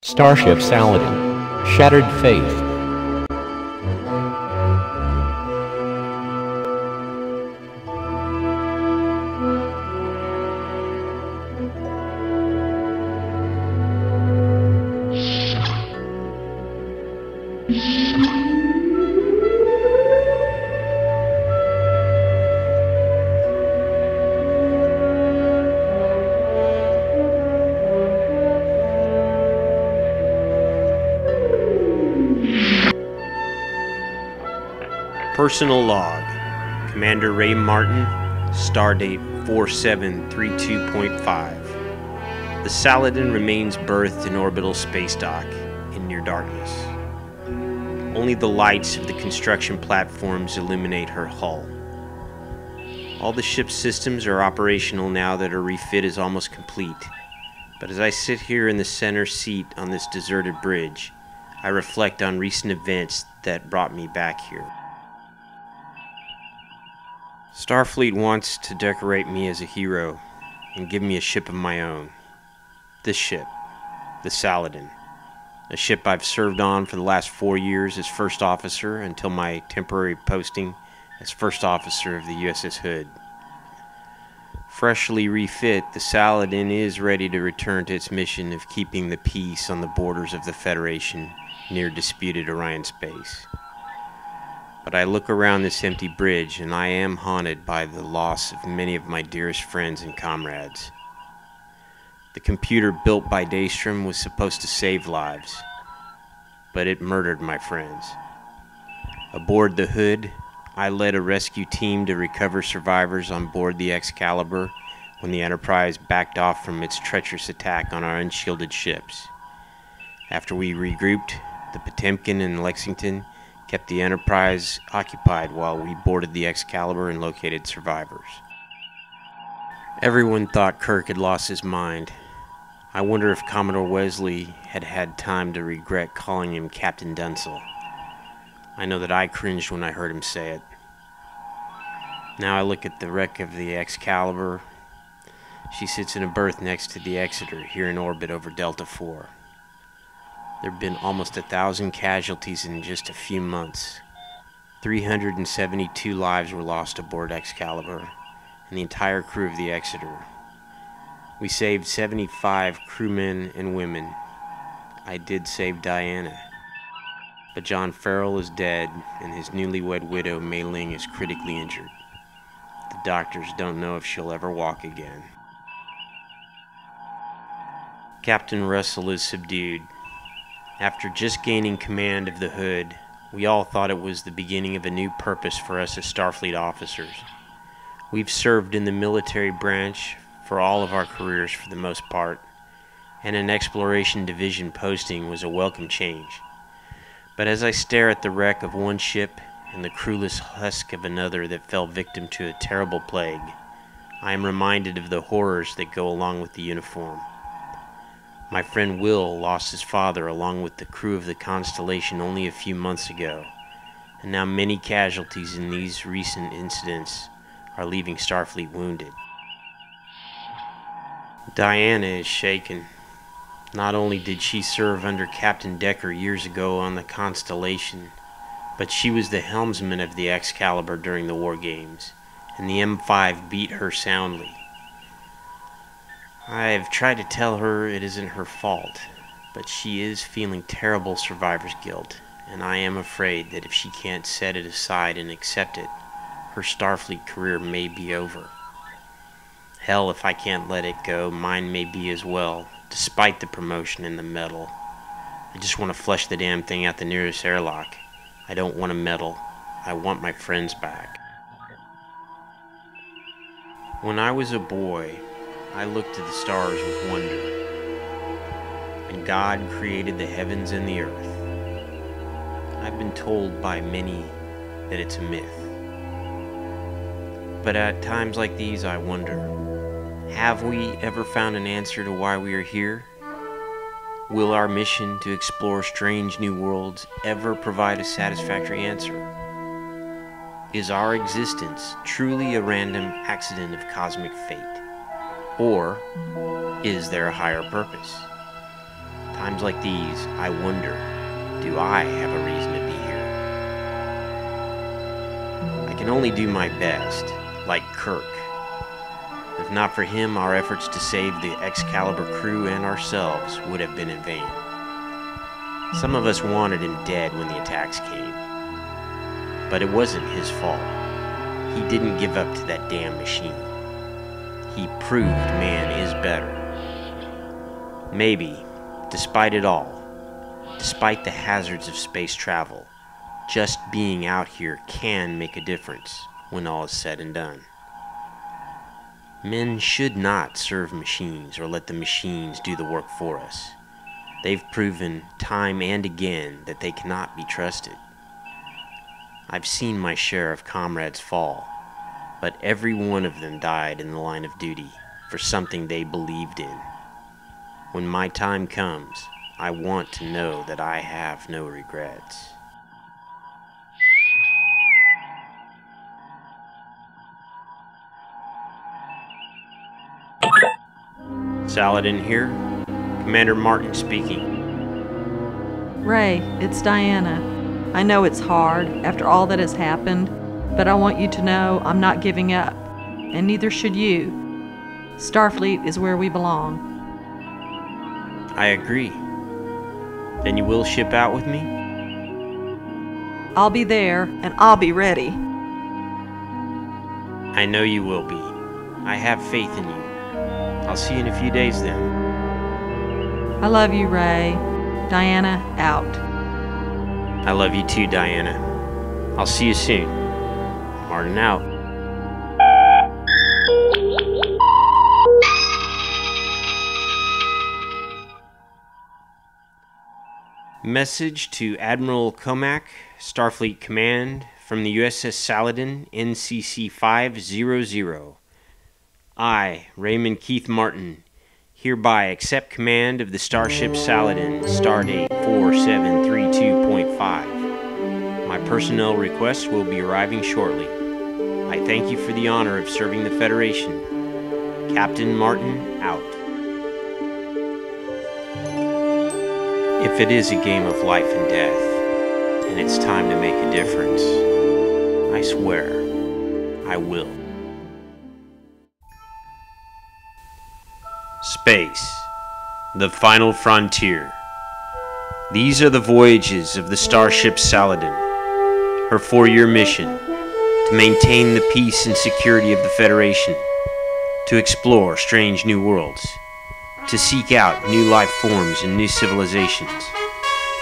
Starship Saladin, Shattered Faith. Personal Log, Commander Ray Martin, Stardate 4732.5. The Saladin remains berthed in orbital space dock in near darkness. Only the lights of the construction platforms illuminate her hull. All the ship's systems are operational now that her refit is almost complete. But as I sit here in the center seat on this deserted bridge, I reflect on recent events that brought me back here. Starfleet wants to decorate me as a hero and give me a ship of my own. This ship, the Saladin, a ship I've served on for the last 4 years as first officer until my temporary posting as first officer of the USS Hood. Freshly refit, the Saladin is ready to return to its mission of keeping the peace on the borders of the Federation near disputed Orion space. But I look around this empty bridge and I am haunted by the loss of many of my dearest friends and comrades. The computer built by Daystrom was supposed to save lives, but it murdered my friends. Aboard the Hood, I led a rescue team to recover survivors on board the Excalibur when the Enterprise backed off from its treacherous attack on our unshielded ships. After we regrouped, the Potemkin and Lexington kept the Enterprise occupied while we boarded the Excalibur and located survivors. Everyone thought Kirk had lost his mind. I wonder if Commodore Wesley had had time to regret calling him Captain Dunsel. I know that I cringed when I heard him say it. Now I look at the wreck of the Excalibur. She sits in a berth next to the Exeter here in orbit over Delta IV. There have been almost 1,000 casualties in just a few months. 372 lives were lost aboard Excalibur and the entire crew of the Exeter. We saved 75 crewmen and women. I did save Diana. But John Farrell is dead and his newlywed widow Mei Ling is critically injured. The doctors don't know if she'll ever walk again. Captain Russell is subdued. After just gaining command of the Hood, we all thought it was the beginning of a new purpose for us as Starfleet officers. We've served in the military branch for all of our careers for the most part, and an exploration division posting was a welcome change. But as I stare at the wreck of one ship and the crewless husk of another that fell victim to a terrible plague, I am reminded of the horrors that go along with the uniform. My friend Will lost his father along with the crew of the Constellation only a few months ago, and now many casualties in these recent incidents are leaving Starfleet wounded. Diana is shaken. Not only did she serve under Captain Decker years ago on the Constellation, but she was the helmsman of the Excalibur during the War Games, and the M5 beat her soundly. I have tried to tell her it isn't her fault, but she is feeling terrible survivor's guilt, and I am afraid that if she can't set it aside and accept it, her Starfleet career may be over. Hell, if I can't let it go, mine may be as well, despite the promotion and the medal. I just want to flush the damn thing out the nearest airlock. I don't want a medal. I want my friends back. When I was a boy, I looked at the stars with wonder, and God created the heavens and the earth. I've been told by many that it's a myth. But at times like these, I wonder, have we ever found an answer to why we are here? Will our mission to explore strange new worlds ever provide a satisfactory answer? Is our existence truly a random accident of cosmic fate? Or is there a higher purpose? Times like these, I wonder, do I have a reason to be here? I can only do my best, like Kirk. If not for him, our efforts to save the Excalibur crew and ourselves would have been in vain. Some of us wanted him dead when the attacks came. But it wasn't his fault. He didn't give up to that damn machine. He proved man is better. Maybe, despite it all, despite the hazards of space travel, just being out here can make a difference when all is said and done. Men should not serve machines or let the machines do the work for us. They've proven time and again that they cannot be trusted. I've seen my share of comrades fall, but every one of them died in the line of duty for something they believed in. When my time comes, I want to know that I have no regrets. Saladin here. Commander Martin speaking. Ray, it's Diana. I know it's hard after all that has happened, but I want you to know I'm not giving up, and neither should you. Starfleet is where we belong. I agree. Then you will ship out with me? I'll be there, and I'll be ready. I know you will be. I have faith in you. I'll see you in a few days then. I love you, Ray. Diana, out. I love you too, Diana. I'll see you soon. Martin out. Message to Admiral Comac, Starfleet Command, from the USS Saladin, NCC 500. I, Raymond Keith Martin, hereby accept command of the Starship Saladin, stardate 4732.5. My personnel requests will be arriving shortly. I thank you for the honor of serving the Federation. Captain Martin, out. If it is a game of life and death, and it's time to make a difference, I swear, I will. Space, the final frontier. These are the voyages of the Starship Saladin. Her 4-year mission, to maintain the peace and security of the Federation, to explore strange new worlds, to seek out new life forms and new civilizations,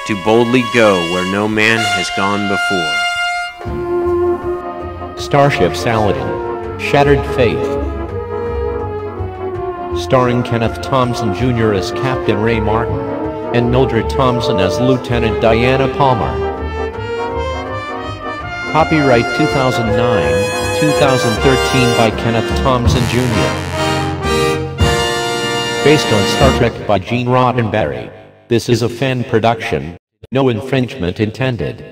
to boldly go where no man has gone before. Starship Saladin, Shattered Faith. Starring Kenneth Thompson Jr. as Captain Ray Martin, and Mildred Thompson as Lieutenant Diana Palmer. Copyright 2009-2013 by Kenneth Thompson Jr. Based on Star Trek by Gene Roddenberry. This is a fan production. No infringement intended.